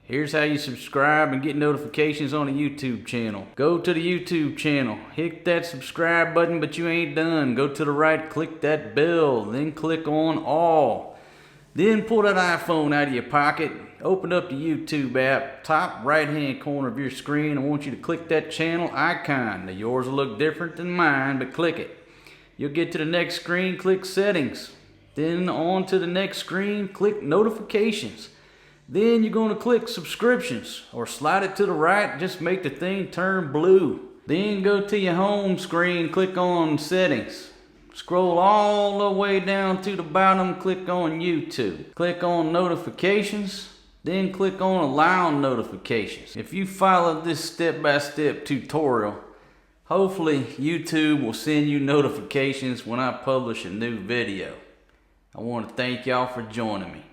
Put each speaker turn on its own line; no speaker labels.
Here's how you subscribe and get notifications on the YouTube channel. Go to the YouTube channel, hit that subscribe button, but you ain't done. Go to the right, click that bell, then click on all. Then pull that iPhone out of your pocket, open up the YouTube app, top right hand corner of your screen. I want you to click that channel icon. Now yours will look different than mine, but click it. You'll get to the next screen, click settings. Then on to the next screen, click notifications. Then you're going to click subscriptions or slide it to the right, just make the thing turn blue. Then go to your home screen, click on settings. Scroll all the way down to the bottom, click on YouTube. Click on notifications, then click on allow notifications. If you follow this step-by-step tutorial, hopefully YouTube will send you notifications when I publish a new video. I want to thank y'all for joining me.